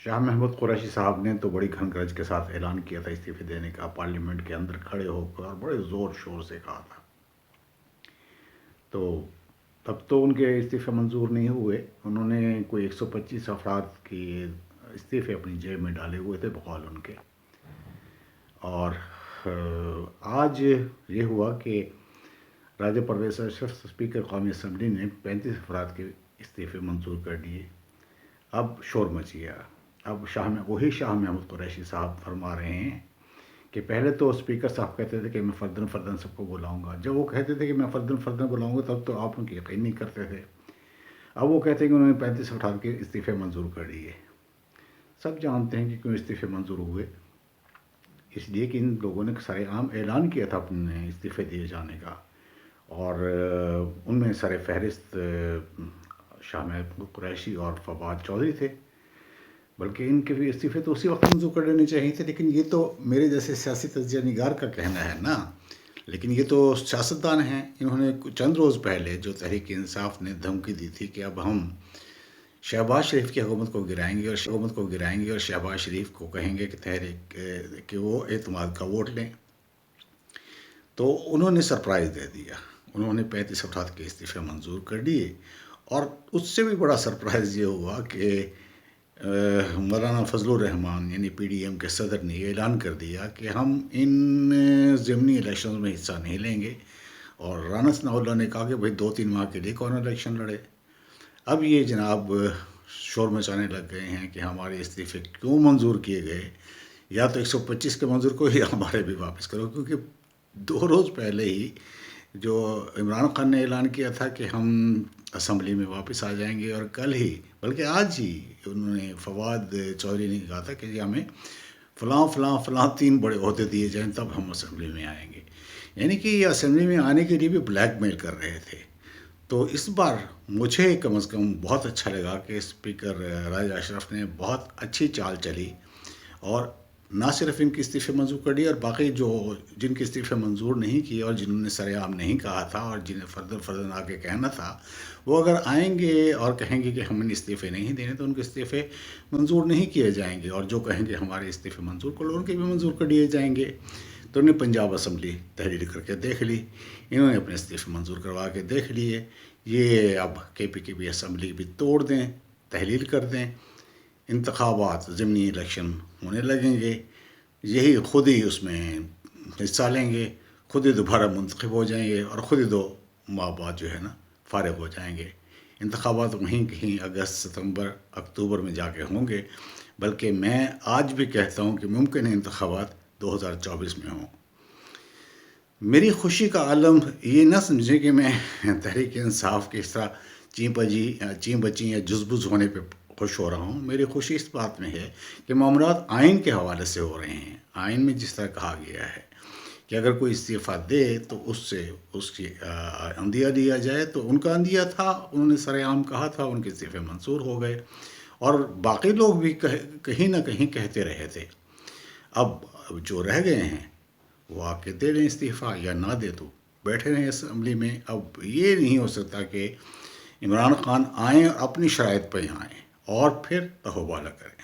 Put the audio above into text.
شاہ محمود قریشی صاحب نے تو بڑی گھن گرج کے ساتھ اعلان کیا تھا استعفے دینے کا، پارلیمنٹ کے اندر کھڑے ہو کر اور بڑے زور شور سے کہا تھا. تو تب تو ان کے استعفے منظور نہیں ہوئے. انہوں نے کوئی 125 افراد کی استعفے اپنی جیب میں ڈالے ہوئے تھے بقول ان کے. اور آج یہ ہوا کہ راجہ پرویز اشرف اسپیکر قومی اسمبلی نے 35 افراد کے استعفے منظور کر دیے. اب شور مچ گیا. اب وہی شاہ محمود قریشی صاحب فرما رہے ہیں کہ پہلے تو اسپیکر صاحب کہتے تھے کہ میں فردن فردن سب کو بلاؤں گا. جب وہ کہتے تھے کہ میں فردن فردن بلاؤں گا تب تو آپ ان کی یقین نہیں کرتے تھے. اب وہ کہتے ہیں کہ انہوں نے 35 افراد کے استعفے منظور کر دیے. سب جانتے ہیں کہ کیوں استعفے منظور ہوئے. اس لیے کہ ان لوگوں نے سارے عام اعلان کیا تھا اپنے استعفے دیے جانے کا، اور ان میں سر فہرست شاہ محمود قریشی اور فواد چودھری تھے. بلکہ ان کے بھی استعفے تو اسی وقت منظور کر لینے چاہیے تھے. لیکن یہ تو میرے جیسے سیاسی تجزیہ نگار کا کہنا ہے نا. لیکن یہ تو سیاستدان ہیں. انہوں نے چند روز پہلے جو تحریک انصاف نے دھمکی دی تھی کہ اب ہم شہباز شریف کی حکومت کو گرائیں گے اور شہباز شریف کو کہیں گے کہ وہ اعتماد کا ووٹ لیں، تو انہوں نے سرپرائز دے دیا. انہوں نے 35 افراد کے استعفے منظور کر دیے. اور اس سے بھی بڑا سرپرائز یہ ہوا کہ مولانا فضل الرحمان یعنی پی ڈی ایم کے صدر نے یہ اعلان کر دیا کہ ہم ان ضمنی الیکشن میں حصہ نہیں لیں گے. اور رانا ثناء اللہ نے کہا کہ بھائی 2-3 ماہ کے لیے کون الیکشن لڑے. اب یہ جناب شور مچانے لگ گئے ہیں کہ ہمارے استعفے کیوں منظور کیے گئے، یا تو 125 کے منظور کو یا ہمارے بھی واپس کرو. کیونکہ 2 روز پہلے ہی جو عمران خان نے اعلان کیا تھا کہ ہم اسمبلی میں واپس آ جائیں گے، اور کل ہی بلکہ آج ہی انہوں نے فواد چودھری نے کہا تھا کہ ہمیں فلاں فلاں فلاں 3 بڑے عہدے دیے جائیں تب ہم اسمبلی میں آئیں گے. یعنی کہ یہ اسمبلی میں آنے کے لیے بھی بلیک میل کر رہے تھے. تو اس بار مجھے کم از کم بہت اچھا لگا کہ اسپیکر راجہ اشرف نے بہت اچھی چال چلی، اور نہ صرف ان کے استعفے منظور کر دیے، اور باقی جن کے استعفے منظور نہیں کیے اور جنہوں نے سر عام نہیں کہا تھا اور جنہیں فردن فردن آ کے کہنا تھا، وہ اگر آئیں گے اور کہیں گے کہ ہم نے استعفے نہیں دینے تو ان کے استعفے منظور نہیں کیے جائیں گے. اور جو کہیں گے ہمارے استعفے منظور کر لو، ان کے بھی منظور کر دیے جائیں گے. تو انہیں پنجاب اسمبلی تحریر کر کے دیکھ لی. انہوں نے اپنے استعفے منظور کروا کے دیکھ لیے. یہ اب کے پی کی بھی اسمبلی بھی توڑ دیں، تحلیل کر دیں، انتخابات ضمنی الیکشن ہونے لگیں گے، یہی خود ہی اس میں حصہ لیں گے، خود ہی دوبارہ منتخب ہو جائیں گے، اور خود ہی 2 ماہ بعد جو ہے نا فارغ ہو جائیں گے. انتخابات وہیں کہیں اگست ستمبر اکتوبر میں جا کے ہوں گے. بلکہ میں آج بھی کہتا ہوں کہ ممکن ہے انتخابات 2024 میں ہوں. میری خوشی کا عالم یہ نہ سمجھیں کہ میں تحریک انصاف کی اس طرح چین بچی یا جزبز ہونے پہ خوش ہو رہا ہوں. میری خوشی اس بات میں ہے کہ معاملات آئین کے حوالے سے ہو رہے ہیں. آئین میں جس طرح کہا گیا ہے کہ اگر کوئی استعفیٰ دے تو اس کی عندیہ لیا جائے، تو ان کا عندیہ تھا، انہوں نے سر عام کہا تھا، ان کے استعفے منظور ہو گئے. اور باقی لوگ بھی کہیں نہ کہیں کہتے رہے تھے. اب جو رہ گئے ہیں وہ آ کے دے لیں استعفیٰ، یا نہ دے تو بیٹھے رہیں اسمبلی میں. اب یہ نہیں ہو سکتا کہ عمران خان آئیں اور اپنی شرائط پہ آئیں اور پھر تہوبالہ کریں.